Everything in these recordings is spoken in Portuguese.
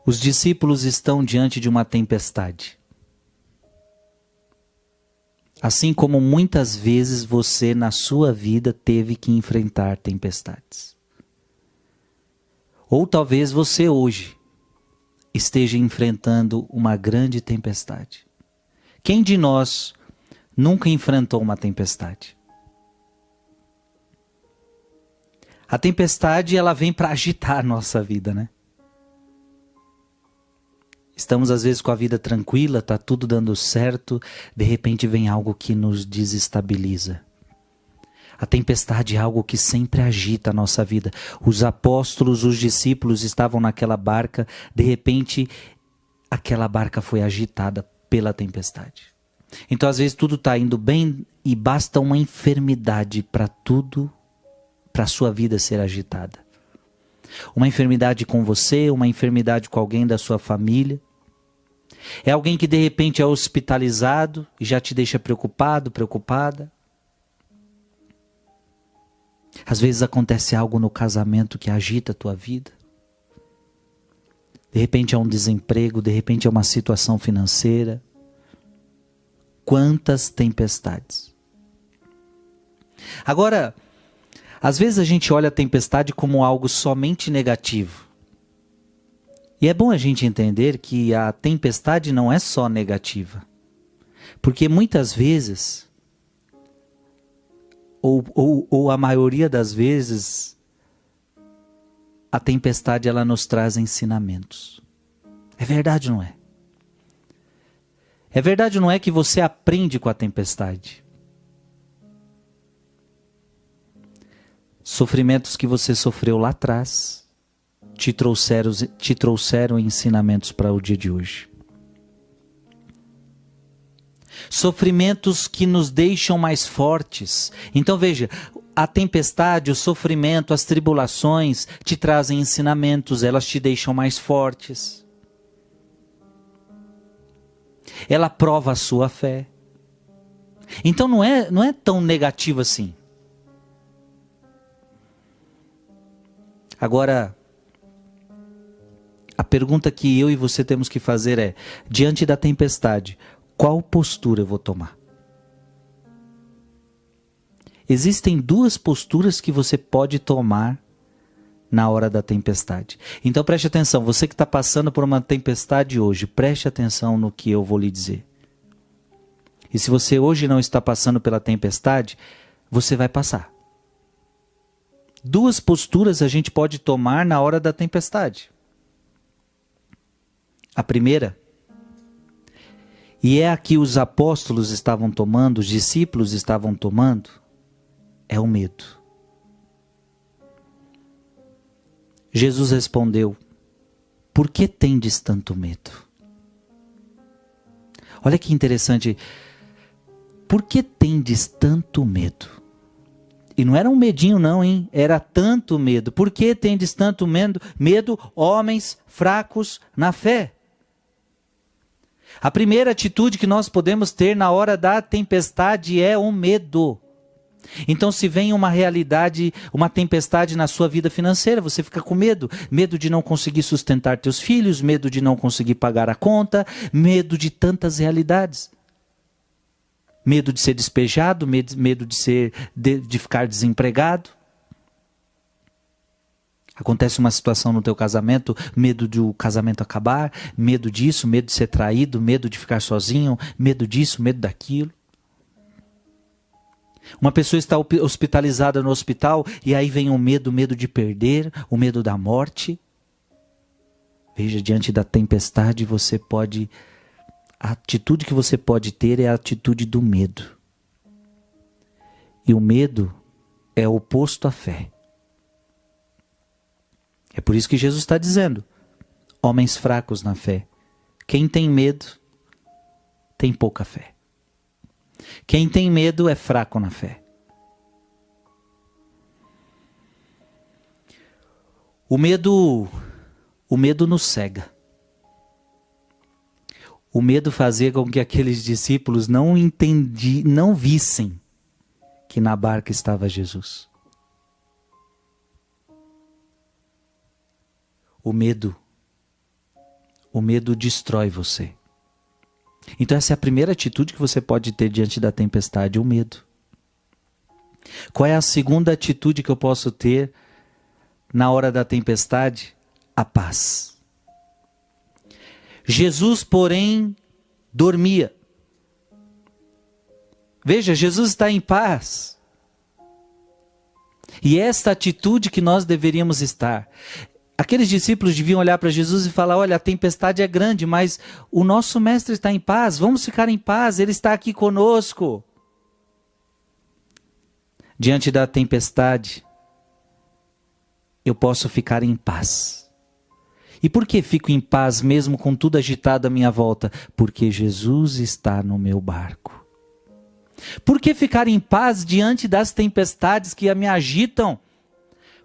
Os discípulos estão diante de uma tempestade. Assim como muitas vezes você na sua vida teve que enfrentar tempestades. Ou talvez você hoje esteja enfrentando uma grande tempestade. Quem de nós nunca enfrentou uma tempestade? A tempestade, ela vem para agitar a nossa vida, né? Estamos às vezes com a vida tranquila, está tudo dando certo, de repente vem algo que nos desestabiliza. A tempestade é algo que sempre agita a nossa vida. Os apóstolos, os discípulos estavam naquela barca, de repente aquela barca foi agitada pela tempestade. Então às vezes tudo está indo bem e basta uma enfermidade para tudo, para a sua vida ser agitada. Uma enfermidade com você, uma enfermidade com alguém da sua família. É alguém que de repente é hospitalizado e já te deixa preocupado, preocupada. Às vezes acontece algo no casamento que agita a tua vida. De repente é um desemprego, de repente é uma situação financeira. Quantas tempestades. Agora, às vezes a gente olha a tempestade como algo somente negativo. E é bom a gente entender que a tempestade não é só negativa. Porque muitas vezes, ou a maioria das vezes, a tempestade ela nos traz ensinamentos. É verdade ou não é? É verdade ou não é que você aprende com a tempestade? Sofrimentos que você sofreu lá atrás te trouxeram ensinamentos para o dia de hoje. Sofrimentos que nos deixam mais fortes. Então veja, a tempestade, o sofrimento, as tribulações te trazem ensinamentos, elas te deixam mais fortes. Ela prova a sua fé. Então não é tão negativo assim. Agora, a pergunta que eu e você temos que fazer é, diante da tempestade, qual postura eu vou tomar? Existem duas posturas que você pode tomar na hora da tempestade. Então preste atenção, você que está passando por uma tempestade hoje, preste atenção no que eu vou lhe dizer. E se você hoje não está passando pela tempestade, você vai passar. Duas posturas a gente pode tomar na hora da tempestade. A primeira, e é a que os apóstolos estavam tomando, os discípulos estavam tomando, é o medo. Jesus respondeu, por que tendes tanto medo? Olha que interessante, por que tendes tanto medo? E não era um medinho não, hein? Era tanto medo. Por que tendes tanto medo? Medo, homens fracos na fé. A primeira atitude que nós podemos ter na hora da tempestade é o medo. Então se vem uma realidade, uma tempestade na sua vida financeira, você fica com medo. Medo de não conseguir sustentar teus filhos, medo de não conseguir pagar a conta, medo de tantas realidades. Medo de ser despejado, medo de ficar desempregado. Acontece uma situação no teu casamento, medo de o casamento acabar, medo disso, medo de ser traído, medo de ficar sozinho, medo disso, medo daquilo. Uma pessoa está hospitalizada no hospital e aí vem o medo de perder, o medo da morte. Veja, diante da tempestade a atitude que você pode ter é a atitude do medo. E o medo é oposto à fé. É por isso que Jesus está dizendo, homens fracos na fé. Quem tem medo tem pouca fé. Quem tem medo é fraco na fé. O medo nos cega. O medo fazia com que aqueles discípulos não vissem que na barca estava Jesus. O medo o medo destrói você. Então essa é a primeira atitude que você pode ter diante da tempestade, o medo. Qual é a segunda atitude que eu posso ter na hora da tempestade? A paz. Jesus, porém, dormia. Veja, Jesus está em paz. E esta atitude que nós deveríamos estar. Aqueles discípulos deviam olhar para Jesus e falar, olha, a tempestade é grande, mas o nosso mestre está em paz, vamos ficar em paz, ele está aqui conosco. Diante da tempestade, eu posso ficar em paz. E por que fico em paz mesmo com tudo agitado à minha volta? Porque Jesus está no meu barco. Por que ficar em paz diante das tempestades que me agitam?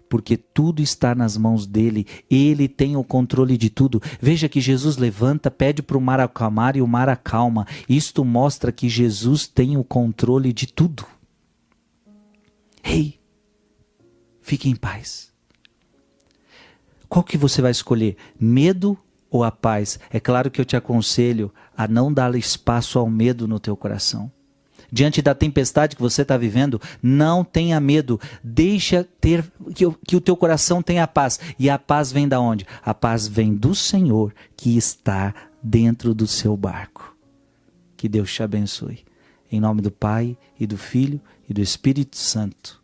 Porque tudo está nas mãos dele, ele tem o controle de tudo. Veja que Jesus levanta, pede para o mar acalmar e o mar acalma. Isto mostra que Jesus tem o controle de tudo. Ei, fique em paz. Qual que você vai escolher? Medo ou a paz? É claro que eu te aconselho a não dar espaço ao medo no teu coração. Diante da tempestade que você está vivendo, não tenha medo. Deixa que o teu coração tenha paz. E a paz vem da onde? A paz vem do Senhor que está dentro do seu barco. Que Deus te abençoe. Em nome do Pai, e do Filho, e do Espírito Santo.